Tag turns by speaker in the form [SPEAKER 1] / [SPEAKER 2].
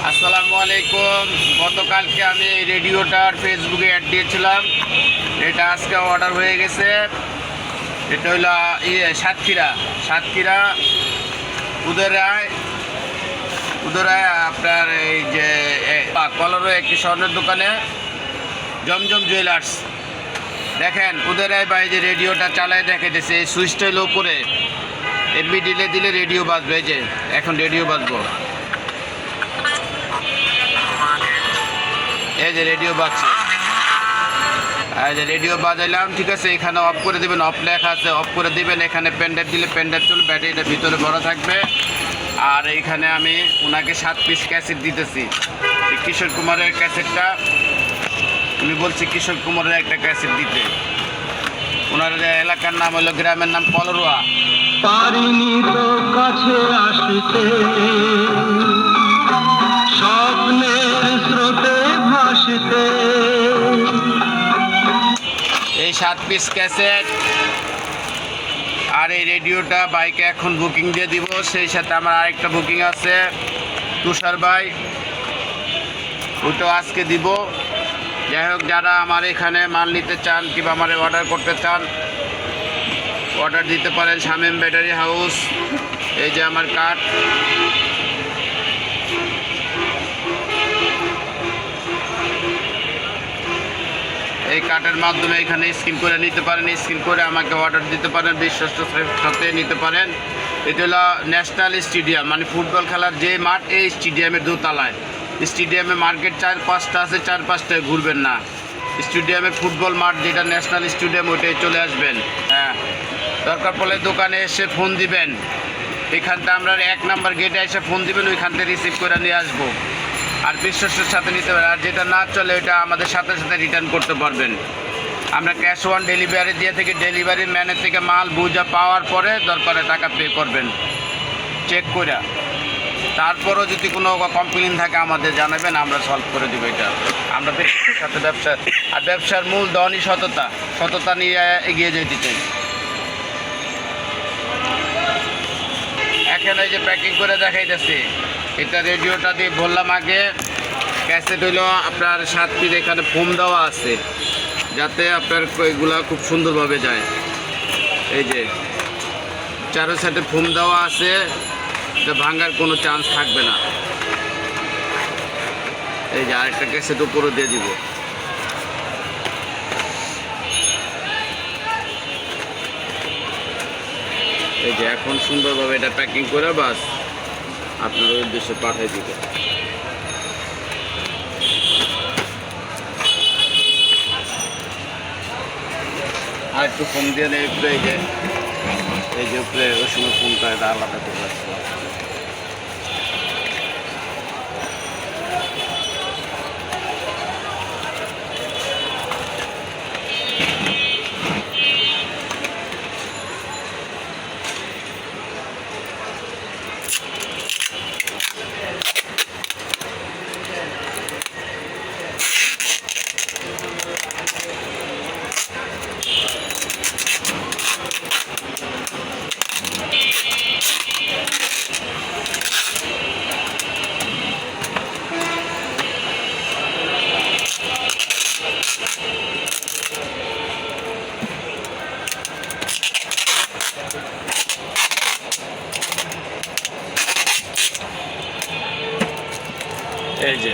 [SPEAKER 1] আসসালামু আলাইকুম। গতকালকে আমি এই রেডিওটার ফেসবুকে অ্যাড দিয়েছিলাম, এটা আজকে অর্ডার হয়ে গেছে। এটা হইলো সাতক্ষীরা উদরায় আপনার এই যে কলরে একটি স্বর্ণের দোকানে জমজম জুয়েলার্স। দেখেন উদরায় বা এই যে রেডিওটা চালায় দেখাইতেছে, এই সুইচটা হলো উপরে, এমবি দিলে রেডিও বাজবে। এই যে এখন রেডিও বাজবো, এই যে রেডিও বাজছে, এই যে রেডিও বাজাইলাম। ঠিক আছে, এখানে অফ করে দেবেন, অফ লেখা আছে, অফ করে দিবেন। এখানে পেনড্রাইভ দিলে পেনড্রাইভ চলবে, ব্যাটারিটা ভিতরে ভরা থাকবে। আর এইখানে আমি ওনাকে 7 পিস ক্যাসেট দিতেছি। কিশোর কুমারের ক্যাসেটটা আমি বলছি, কিশোর কুমারের একটা ক্যাসেট দিতে। ওনার এলাকার নাম হলো, গ্রামের নাম কলরুয়া।
[SPEAKER 2] পারিনি তো কাছে আসতে, স্বপ্নের স্রোতে ভাসতে।
[SPEAKER 1] এই 7 পিস ক্যাসেট আর এই রেডিওটা বাইকে এখন বুকিং দিয়ে দিব। সেই সাথে আমার আরেকটা বুকিং আছে তুষার ভাই, ওইটাও আজকে দিব। যাই হোক, যারা আমার এখানে মাল নিতে চান কিংবা আমার অর্ডার করতে চান, অর্ডার দিতে পারেন শামীম ব্যাটারি হাউস। এই যে আমার কার্ড, এই কার্ডের মাধ্যমে এখানে স্ক্রিন করে নিতে পারেন, স্ক্রিন করে আমাকে অর্ডার দিতে পারেন, বিশ্বস্ত সাথে নিতে পারেন। এটা হলো ন্যাশনাল স্টেডিয়াম, মানে ফুটবল খেলার যে মাঠ, এই স্টেডিয়ামের দোতলায়। স্টেডিয়ামে মার্কেট 4-5টা আছে, 4-5টায় ঘুরবেন না। স্টেডিয়ামের ফুটবল মাঠ যেটা ন্যাশনাল স্টেডিয়াম, ওইটাই চলে আসবেন। হ্যাঁ, দরকার পড়লে দোকানে এসে ফোন দিবেন, এখানটা আমরা 1 নাম্বার গেটে এসে ফোন দিবেন, ওইখান থেকে রিসিভ করে নিয়ে আসবো। আর বিশ্বস্তের সাথে নিতে পারেন। আর যেটা না চলে ওইটা আমাদের সাথে সাথে রিটার্ন করতে পারবেন। আমরা ক্যাশ অন ডেলিভারি দিয়ে থেকে ডেলিভারি ম্যানের থেকে মাল বুঝা পাওয়ার পরে দরকারে টাকা পে করবেন চেক করে। তারপরও যদি কোনো কমপ্লেন থাকে আমাদের জানাবেন, আমরা সলভ করে দেবো। এটা আমরা ব্যক্তির সাথে ব্যবসা, আর ব্যবসার মূল ধনই সততা নিয়ে এগিয়ে যেতে চাই। এখন এই যে প্যাকিং করে দেখাইতেছি, এটা রেডিওটা দিয়ে বললাম আগে। ক্যাসেট হইলো আপনার 7 পিস, এখানে ফোম দেওয়া আছে যাতে আপনার এগুলা খুব সুন্দরভাবে যায়। এই যে 4 সাইডে ফোম দেওয়া আছে, এটা ভাঙার কোনো চান্স থাকবে না। এই যে আরেকটা ক্যাসেট উপরে দিয়ে দিব। এই যে এখন সুন্দরভাবে এটা প্যাকিং করে বাস আপনার উদ্দেশ্যে পাঠিয়ে দিবে। আর একটু ফোন দিয়ে নেই উপরে, এই যে উপরে ওই সময় ফোনটা এটা আলাদা করে রাখতে হবে। এই যে